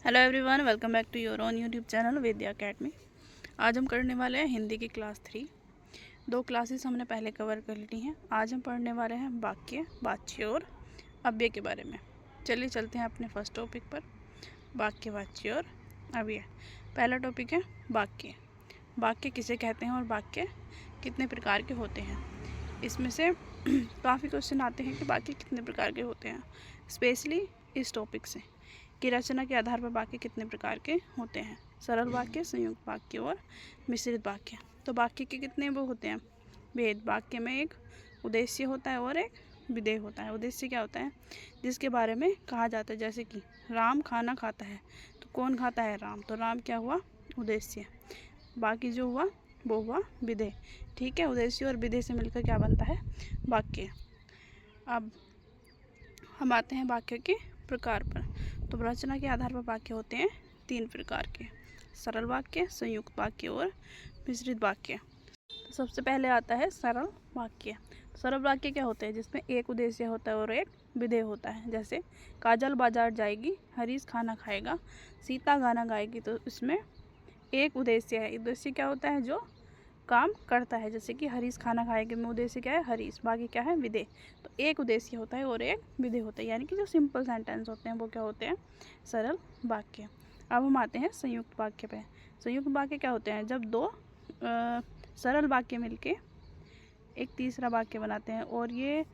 Hello everyone, welcome back to your own YouTube channel Vidya Academy. आज हम करने वाले हैं हिंदी की क्लास 3। 2 क्लासेस हमने पहले कवर कर ली हैं। आज हम पढ़ने वाले हैं वाक्य, वाच्य और अव्यय के बारे में। चलिए चलते हैं अपने फर्स्ट टॉपिक पर, वाक्य, वाच्य और अव्यय। पहला टॉपिक है वाक्य। वाक्य किसे कहते हैं और वाक्य कितने प्रकार के होते हैं। इसमें से काफ़ी क्वेश्चन आते हैं कि वाक्य कितने प्रकार के होते हैं, स्पेशली इस टॉपिक से कि रचना के आधार पर वाक्य कितने प्रकार के होते हैं। सरल वाक्य, संयुक्त वाक्य और मिश्रित वाक्य। तो वाक्य के कितने वो होते हैं भेद। वाक्य में एक उद्देश्य होता है और एक विधेय होता है। उद्देश्य क्या होता है? जिसके बारे में कहा जाता है, जैसे कि राम खाना खाता है, तो कौन खाता है? राम। तो राम क्या हुआ? उद्देश्य। बाकी जो हुआ वो हुआ विधेय। ठीक है, उद्देश्य और विधेय से मिलकर क्या बनता है? वाक्य। अब हम आते हैं वाक्य के प्रकार पर। तो रचना के आधार पर वाक्य होते हैं 3 प्रकार के, सरल वाक्य, संयुक्त वाक्य और मिश्रित वाक्य। तो सबसे पहले आता है सरल वाक्य। सरल वाक्य क्या होते हैं? जिसमें एक उद्देश्य होता है और एक विधेय होता है। जैसे काजल बाजार जाएगी, हरीश खाना खाएगा, सीता गाना गाएगी। तो इसमें एक उद्देश्य है। उद्देश्य क्या होता है? जो काम करता है। जैसे कि हरीश खाना खाएंगे में उद्देश्य क्या है? हरीश। बाकी क्या है? विधेय। तो एक उद्देश्य होता है और एक विधेय होता है, यानी कि जो सिंपल सेंटेंस होते हैं वो क्या होते हैं? सरल वाक्य। अब हम आते हैं संयुक्त वाक्य पे। संयुक्त वाक्य क्या होते हैं? जब 2 सरल वाक्य मिलके एक तीसरा वाक्य बनाते हैं और ये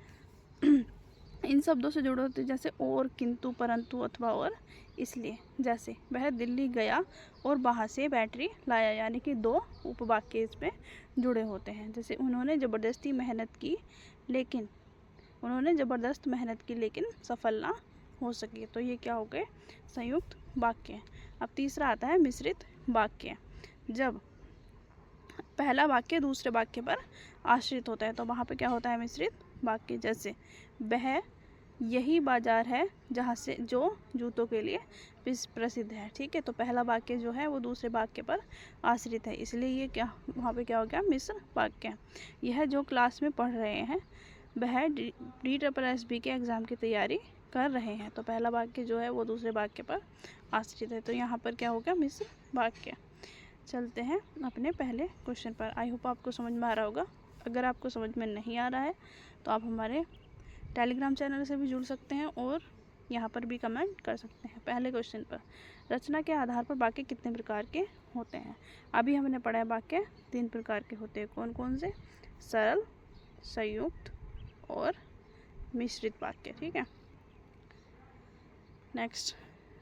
इन शब्दों से जुड़े होते हैं, जैसे और, किंतु, परंतु, अथवा और, इसलिए। जैसे वह दिल्ली गया और वहाँ से बैटरी लाया, यानी कि 2 उपवाक्य इसमें जुड़े होते हैं। जैसे उन्होंने ज़बरदस्त मेहनत की लेकिन सफल ना हो सकी। तो ये क्या हो गए? संयुक्त वाक्य। अब तीसरा आता है मिश्रित वाक्य। जब पहला वाक्य दूसरे वाक्य पर आश्रित होता है तो वहाँ पे क्या होता है? मिश्रित वाक्य। जैसे वह यही बाजार है जहाँ से जो जूतों के लिए प्रसिद्ध है। ठीक है, तो पहला वाक्य जो है वो दूसरे वाक्य पर आश्रित है, इसलिए ये क्या वहाँ पे क्या हो गया? मिश्र वाक्य। यह जो क्लास में पढ़ रहे हैं वह DSSB के एग्ज़ाम की तैयारी कर रहे हैं। तो पहला वाक्य जो है वो दूसरे वाक्य पर आश्रित है, तो यहाँ पर क्या हो गया? मिश्र वाक्य। चलते हैं अपने पहले क्वेश्चन पर। आई होप आपको समझ में आ रहा होगा। अगर आपको समझ में नहीं आ रहा है तो आप हमारे टेलीग्राम चैनल से भी जुड़ सकते हैं और यहाँ पर भी कमेंट कर सकते हैं। पहले क्वेश्चन पर, रचना के आधार पर वाक्य कितने प्रकार के होते हैं? अभी हमने पढ़ा है वाक्य 3 प्रकार के होते हैं। कौन कौन से? सरल, संयुक्त और मिश्रित वाक्य। ठीक है, नेक्स्ट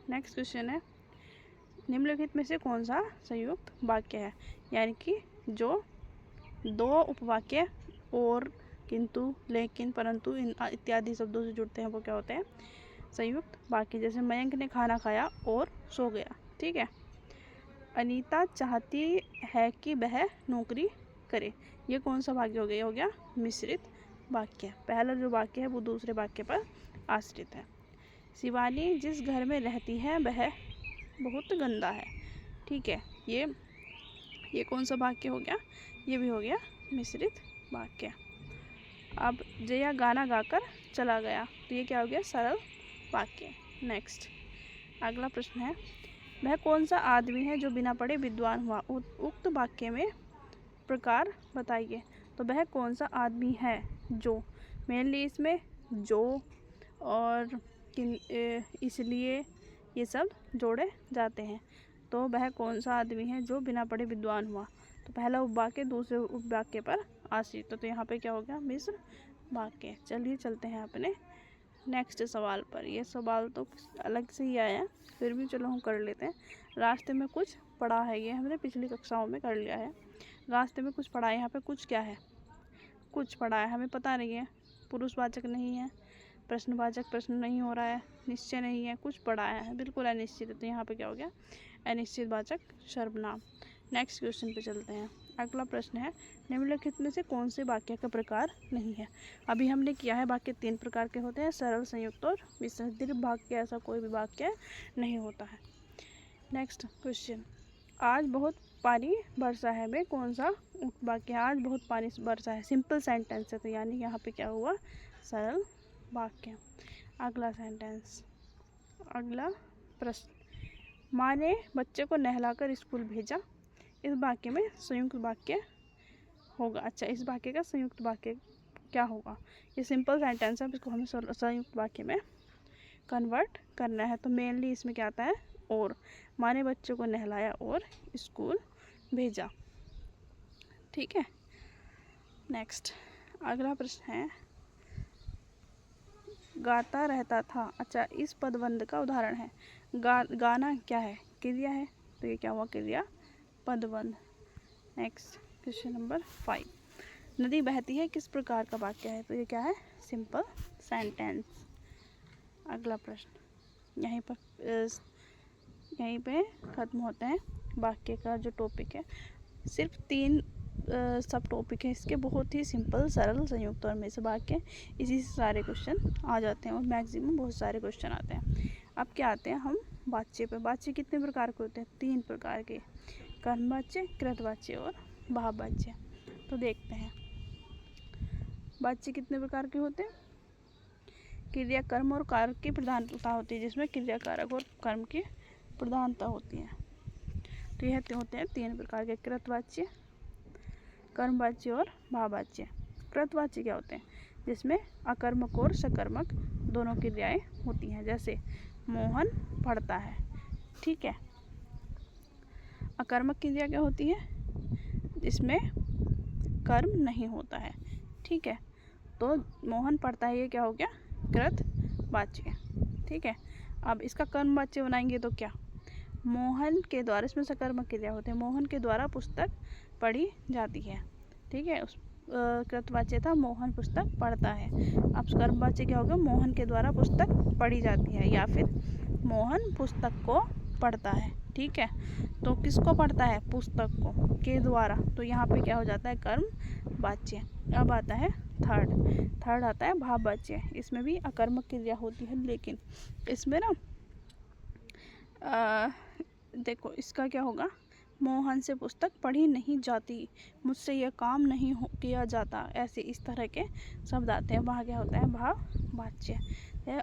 क्वेश्चन है, निम्नलिखित में से कौन सा संयुक्त वाक्य है? यानी कि जो 2 उपवाक्य और, किंतु, लेकिन, परंतु इत्यादि शब्दों से जुड़ते हैं वो क्या होते हैं? संयुक्त वाक्य। जैसे मयंक ने खाना खाया और सो गया। ठीक है, अनीता चाहती है कि वह नौकरी करे। ये कौन सा वाक्य हो गया? हो गया मिश्रित वाक्य। पहला जो वाक्य है वो दूसरे वाक्य पर आश्रित है। शिवानी जिस घर में रहती है वह बहुत गंदा है। ठीक है, ये कौन सा वाक्य हो गया? ये भी हो गया मिश्रित वाक्य। अब जया गाना गाकर चला गया, तो ये क्या हो गया? सरल वाक्य। नेक्स्ट अगला प्रश्न है, वह कौन सा आदमी है जो बिना पढ़े विद्वान हुआ? उक्त वाक्य में प्रकार बताइए। तो वह कौन सा आदमी है जो, मेनली इसमें जो और इसलिए ये सब जोड़े जाते हैं। तो वह कौन सा आदमी है जो बिना पढ़े विद्वान हुआ? तो पहला उपवाक्य दूसरे उपवाक्य पर आश्रित, तो यहाँ पे क्या हो गया? मिश्र वाक्य। चलिए चलते हैं अपने नेक्स्ट सवाल पर। ये सवाल तो अलग से ही आया है, फिर भी चलो हम कर लेते हैं। रास्ते में कुछ पढ़ा है, ये हमने पिछली कक्षाओं में कर लिया है। रास्ते में कुछ पढ़ा है, यहाँ पे कुछ क्या है? कुछ पढ़ा है, हमें पता नहीं है, पुरुषवाचक नहीं है, प्रश्नवाचक प्रश्न नहीं हो रहा है, निश्चय नहीं है, कुछ पढ़ाया है, बिल्कुल अनिश्चित है। तो यहाँ पे क्या हो गया? अनिश्चित वाचक सर्वनाम। नेक्स्ट क्वेश्चन पे चलते हैं। अगला प्रश्न है, निम्नलिखित में से कौन से वाक्य का प्रकार नहीं है? अभी हमने किया है वाक्य 3 प्रकार के होते हैं, सरल, संयुक्त और मिश्रित। दीर्घ वाक्य ऐसा कोई भी वाक्य नहीं होता है। नेक्स्ट क्वेश्चन, आज बहुत पानी बरसा है में कौन सा वाक्य है? आज बहुत पानी बरसा है, सिंपल सेंटेंस है, तो यानी यहाँ पे क्या हुआ? सरल वाक्य। अगला सेंटेंस, अगला प्रश्न, माँ ने बच्चे को नहलाकर स्कूल भेजा। इस वाक्य में संयुक्त वाक्य होगा। अच्छा, इस वाक्य का संयुक्त वाक्य क्या होगा? ये सिंपल सेंटेंस है, इसको हमें संयुक्त वाक्य में कन्वर्ट करना है। तो मेनली इसमें क्या आता है? और। माँ ने बच्चों को नहलाया और स्कूल भेजा। ठीक है, नेक्स्ट अगला प्रश्न है, गाता रहता था। अच्छा, इस पदबंध का उदाहरण है। गाना क्या है? क्रिया है, तो ये क्या हुआ? क्रिया पदबंध। नेक्स्ट क्वेश्चन नंबर 5, नदी बहती है किस प्रकार का वाक्य है? तो ये क्या है? Simple sentence. अगला प्रश्न, यहीं पे ख़त्म होते हैं वाक्य का जो टॉपिक है। सिर्फ 3 सब टॉपिक है इसके, बहुत ही सिंपल सरल संयुक्त और मिश्र वाक्य, इसी से सारे क्वेश्चन आ जाते हैं और मैक्सिमम बहुत सारे क्वेश्चन आते हैं। अब क्या आते हैं हम वाच्य पे। वाच्य कितने प्रकार के होते हैं? 3 प्रकार के, कर्मवाच्य, कृतवाच्य और भाववाच्य। तो देखते हैं वाच्य कितने प्रकार के होते हैं। क्रिया, कर्म और कारक की प्रधानता होती है, जिसमें क्रिया, कारक और कर्म की प्रधानता होती है। तो यह होते हैं 3 प्रकार के, कृतवाच्य, कर्मवाच्य और भाववाच्य। कृतवाच्य क्या होते हैं? जिसमें अकर्मक और सकर्मक दोनों क्रियाएं होती हैं, जैसे मोहन पढ़ता है। ठीक है। अकर्मक क्रिया क्या होती है? जिसमें कर्म नहीं होता है। ठीक है, तो मोहन पढ़ता है, ये क्या हो गया? कृतवाच्य। ठीक है, अब इसका कर्मवाच्य बनाएंगे तो क्या? मोहन के द्वारा, इसमें सकर्मक क्रिया होते हैं, मोहन के द्वारा पुस्तक पढ़ी जाती है। ठीक है, उस कृतवाच्य था मोहन पुस्तक पढ़ता है। अब कर्मवाच्य क्या होगा? मोहन के द्वारा पुस्तक पढ़ी जाती है, या फिर मोहन पुस्तक को पढ़ता है। ठीक है, तो किसको पढ़ता है? पुस्तक को के द्वारा, तो यहाँ पे क्या हो जाता है? कर्मवाच्य। अब आता है थर्ड आता है भाववाच्य। इसमें भी अकर्मक क्रिया होती है, लेकिन इसमें ना देखो इसका क्या होगा? मोहन से पुस्तक पढ़ी नहीं जाती, मुझसे यह काम नहीं किया जाता, ऐसे इस तरह के शब्द आते हैं। वहाँ क्या होता है? भाववाच्य।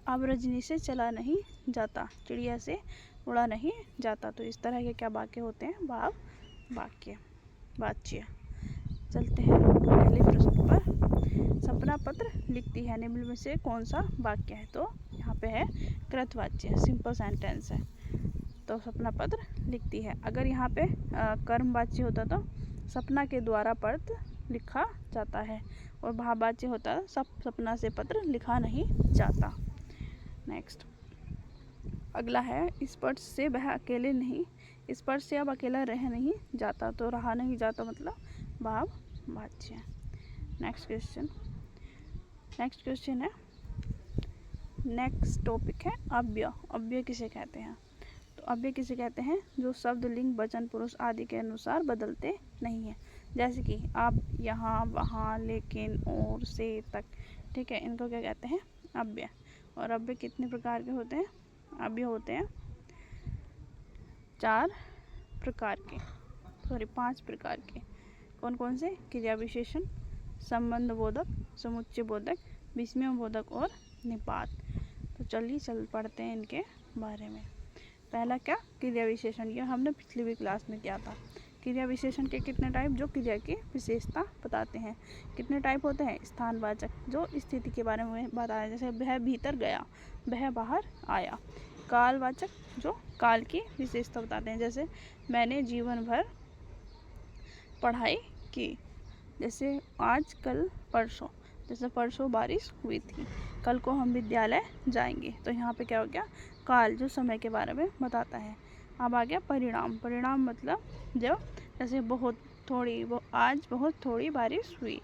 अब रजनी से चला नहीं जाता, चिड़िया से उड़ा नहीं जाता। तो इस तरह के क्या वाक्य होते हैं? भाववाच्य। चलते हैं पहले प्रश्न पर। सपना पत्र लिखती है, निम्न में से कौन सा वाक्य है? तो यहाँ पे है कृतवाच्य, सिंपल सेंटेंस है। तो सपना पत्र लिखती है। अगर यहाँ पे कर्मवाच्य होता तो सपना के द्वारा पत्र लिखा जाता है, और भाववाच्य होता सपना से पत्र लिखा नहीं जाता। नेक्स्ट अगला है, स्पर्श से वह अकेले नहीं, स्पर्श से अब अकेला रह नहीं जाता। तो रहा नहीं जाता मतलब भाववाच्य। नेक्स्ट क्वेश्चन है, नेक्स्ट टॉपिक है अव्यय। अव्यय किसे कहते हैं? तो अव्यय किसे कहते हैं? जो शब्द, लिंग, वचन, पुरुष आदि के अनुसार बदलते नहीं हैं, जैसे कि अब, यहाँ, वहाँ, लेकिन, और, से, तक। ठीक है, इनको क्या कहते हैं? अव्यय। और अव्यय कितने प्रकार के होते हैं? अव्यय होते हैं 5 प्रकार के। कौन कौन से? क्रिया विशेषण, संबंध बोधक, समुच्चय बोधक, विस्मय बोधक और निपात। तो चल पढ़ते हैं इनके बारे में। पहला क्या? क्रिया विशेषण। यह हमने पिछली भी क्लास में किया था। क्रिया विशेषण के कितने टाइप? जो क्रिया की विशेषता बताते हैं। कितने टाइप होते हैं? स्थानवाचक, जो स्थिति के बारे में बताया, जैसे वह भीतर गया, वह बाहर आया। कालवाचक, जो काल की विशेषता बताते हैं, जैसे मैंने जीवन भर पढ़ाई की, जैसे आज, कल, परसों। जैसे परसों बारिश हुई थी, कल को हम विद्यालय जाएंगे। तो यहाँ पे क्या हो गया? काल, जो समय के बारे में बताता है। अब आ गया परिणाम। परिणाम मतलब जो, जैसे आज बहुत थोड़ी बारिश हुई।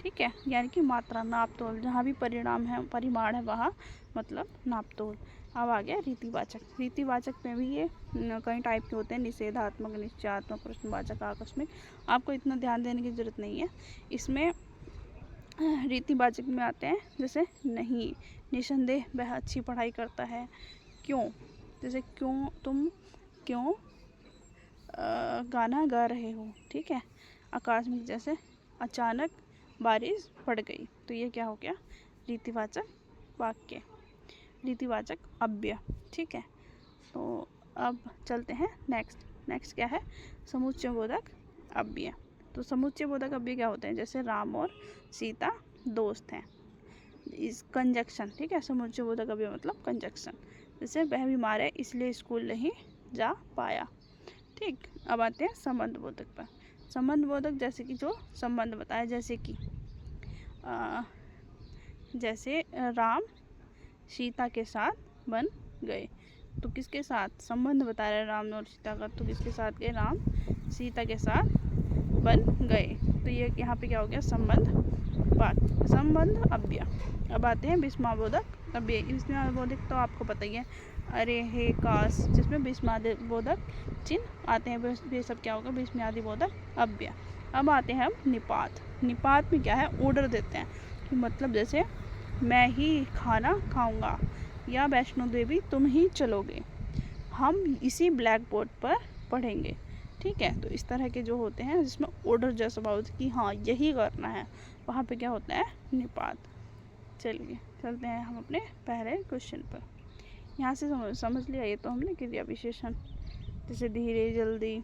ठीक है, यानी कि मात्रा, नापतोल। जहाँ भी परिणाम है, परिमाण है, वहाँ मतलब नापतोल। अब आ गया रीतिवाचक। रीतिवाचक में भी ये कई टाइप के होते हैं, निषेधात्मक, निश्चयात्मक, प्रश्नवाचक, आकस्मिक। आपको इतना ध्यान देने की जरूरत नहीं है। इसमें रीतिवाचक में आते हैं, जैसे नहीं, निसंदेह वह अच्छी पढ़ाई करता है। क्यों, जैसे तुम क्यों गाना गा रहे हो। ठीक है, आकस्मिक, जैसे अचानक बारिश पड़ गई। तो ये क्या हो गया? रीतिवाचक वाक्य, रीतिवाचक अव्यय। ठीक है, तो अब चलते हैं नेक्स्ट क्या है, समुच्चय बोधक अव्यय। तो समुच्चय बोधक अव्यय क्या होते हैं, जैसे राम और सीता दोस्त हैं, इस कंजक्शन, ठीक है। समुच्चय बोधक अव्यय मतलब कंजक्शन, जैसे वह बीमार है इसलिए स्कूल नहीं जा पाया, ठीक। अब आते हैं संबंध बोधक पर। संबंध बोधक जैसे कि जो संबंध बताया, जैसे राम सीता के साथ बन गए, तो किसके साथ संबंध बता रहे हैं राम और सीता का, तो किसके साथ गए, राम सीता के साथ बन गए। तो ये यहाँ पे क्या हो गया, संबंध अव्यय। अब आते हैं विस्मयादिबोधक अव्यय। विस्मयादिबोधक तो आपको पता ही है, अरे हे काश, जिसमें विस्मयादिबोधक चिन्ह आते हैं, ये सब क्या होगा, विस्मयादिबोधक अव्यय। अब आते हैं हम निपात में क्या है, ऑर्डर देते हैं, कि मतलब जैसे मैं ही खाना खाऊंगा या वैष्णो देवी तुम ही चलोगे, हम इसी ब्लैक बोर्ड पर पढ़ेंगे, ठीक है। तो इस तरह के जो होते हैं जिसमें ऑर्डर जैसा भाव कि हाँ यही करना है, वहाँ पे क्या होता है, निपात। चलिए चलते हैं हम अपने पहले क्वेश्चन पर। यहाँ से समझ लिया, ये तो हमने क्रिया विशेषण, जैसे धीरे, जल्दी,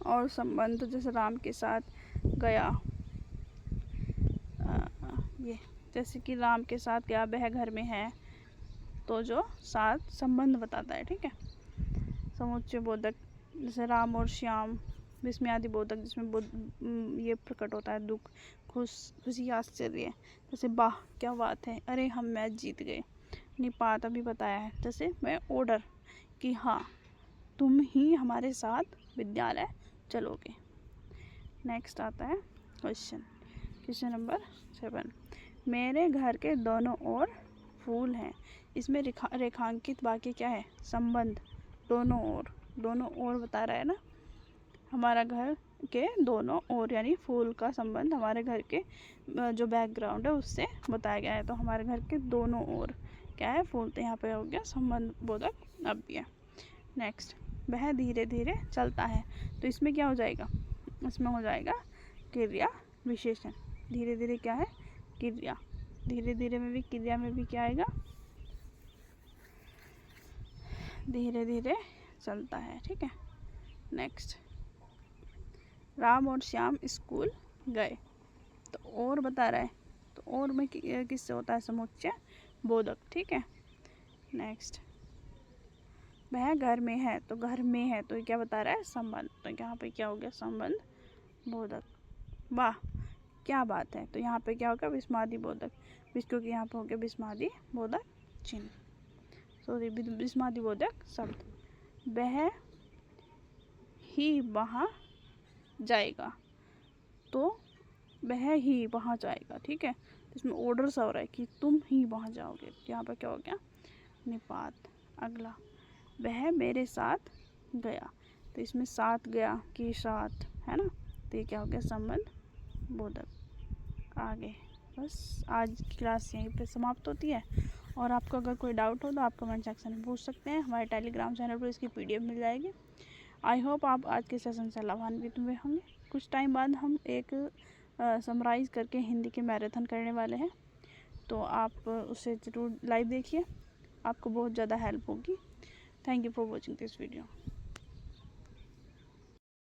और संबंध जैसे राम के साथ गया, ये जैसे कि राम के साथ गया, वह घर में है, तो जो साथ संबंध बताता है, ठीक है। समुच्चय बोधक जैसे राम और श्याम। विस्मयादिबोधक जिसमें ये प्रकट होता है, दुख, खुशी, आश्चर्य, जैसे वाह क्या बात है, अरे हम मैच जीत गए। निपात अभी बताया है, जैसे मैं ऑर्डर कि हाँ तुम ही हमारे साथ विद्यालय चलोगे। नेक्स्ट आता है क्वेश्चन नंबर 7। मेरे घर के दोनों ओर फूल हैं। इसमें रेखांकित वाक्य क्या है, संबंध, दोनों ओर बता रहा है ना, हमारा घर के दोनों ओर, यानी फूल का संबंध हमारे घर के जो बैकग्राउंड है उससे बताया गया है। तो हमारे घर के दोनों ओर क्या है, फूल, तो यहाँ पे हो गया संबंध बोधक अव्यय। नेक्स्ट, वह धीरे धीरे चलता है, तो इसमें क्या हो जाएगा, इसमें हो जाएगा क्रिया विशेषण। धीरे धीरे क्या है, क्रिया, धीरे धीरे में भी, क्रिया में भी क्या आएगा, धीरे धीरे चलता है, ठीक है। नेक्स्ट, राम और श्याम स्कूल गए, तो और बता रहा है, तो और में किससे होता है, समुच्चय बोधक, ठीक है। नेक्स्ट, वह घर में है, तो घर में है, तो ये क्या बता रहा है, संबंध, तो यहाँ पे क्या हो गया, संबंध बोधक। वाह क्या बात है, तो यहाँ पे क्या होगा, विस्मयादिबोधक, क्योंकि यहाँ पे हो गया विस्मयादिबोधक चिन्ह, सॉरी विस्मयादिबोधक शब्द। वह ही वहाँ जाएगा, तो वह ही वहाँ जाएगा, ठीक है। तो इसमें ऑर्डर सा हो रहा है कि तुम ही वहाँ जाओगे, तो यहाँ पर क्या हो गया, निपात। अगला, वह मेरे साथ गया, तो इसमें साथ गया कि साथ है ना, तो ये क्या हो गया, संबंध बोधक। आगे बस आज की क्लास यहीं पे समाप्त होती है, और आपको अगर कोई डाउट हो तो आप कमेंट सेक्शन में पूछ सकते हैं, हमारे टेलीग्राम चैनल पर इसकी PDF मिल जाएगी। आई होप आप आज के सेशन से लाभान्वित हुए होंगे। कुछ टाइम बाद हम एक समराइज़ करके हिंदी के मैराथन करने वाले हैं, तो आप उसे ज़रूर लाइव देखिए, आपको बहुत ज़्यादा हेल्प होगी। Thank you for watching this video.